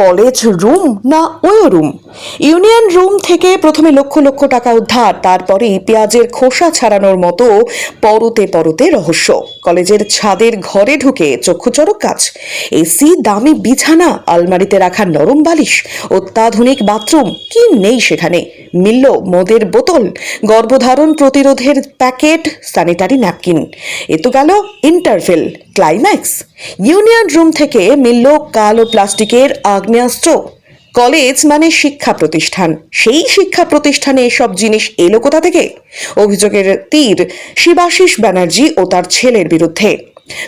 College room না ওয়ো room? Union room থেকে প্রথমে লক্ষ লক্ষ টাকা উদ্ধার, তারপরেই পেঁয়াজের খোসা ছাড়ানোর মতো পরতে পরতে রহস্য। কলেজের ছাদের ঘরে ঢুকে চক্ষুচরক কাজ, এসি, দামি বিছানা, আলমারিতে রাখা নরম বালিশ, অত্যাধুনিক বাথরুম, কি নেই সেখানে? মিলল মদের বোতল, গর্ভধারণ প্রতিরোধের প্যাকেট, স্যানিটারি ন্যাপকিন। এ তো গেল ইন্টারভেল। ক্লাইম্যাক্স, ইউনিয়ন রুম থেকে মিলল কালো প্লাস্টিকের আগ্নেয়াস্ত্র। কলেজ মানে শিক্ষা প্রতিষ্ঠান, সেই শিক্ষা প্রতিষ্ঠানে এসব জিনিস এলো কোথা থেকে? অভিযোগের তীর শিবাশিস ব্যানার্জি ও তার ছেলের বিরুদ্ধে।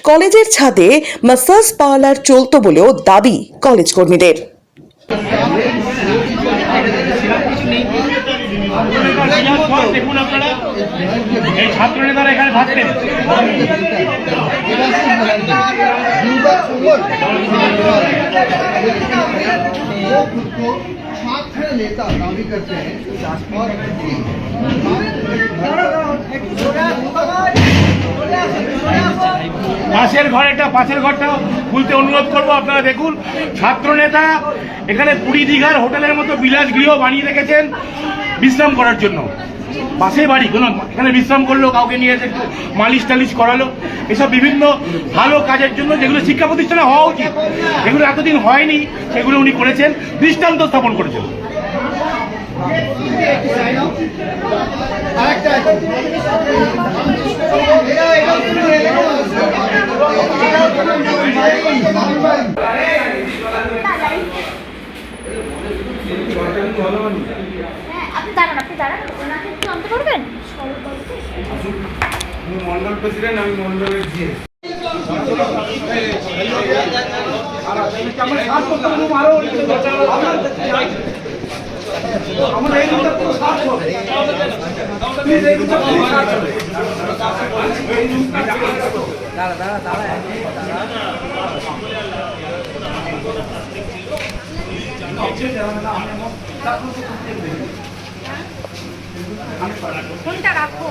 কলেজের ছাদে ম্যাসাজ পার্লার চলতো বলেও দাবি কলেজ কর্মীদের। দেখুন আপনারা, এই ছাত্র নেতারা এখানে থাকতেন। छात्र नेता दावी करते हैं और পাশের ঘরটা খুলতে অনুরোধ করবো। আপনারা দেখুন, ছাত্র নেতা এখানে পুরী দীঘার হোটেলের মতো বিলাসগৃহ বানিয়ে রেখেছেন বিশ্রাম করার জন্য। পাশে বাড়ি, কোনো এখানে বিশ্রাম করলো, কাউকে নিয়ে একটু মালিশ টালিশ করালো, এসব বিভিন্ন ভালো কাজের জন্য যেগুলো শিক্ষা প্রতিষ্ঠানে হওয়া উচিত, যেগুলো এতদিন হয়নি সেগুলো উনি করেছেন, দৃষ্টান্ত স্থাপন করেছেন। মন্ডল প্রেসিডেন্ট, আমি মন্ডলের জিএস। কোনটা রাখো?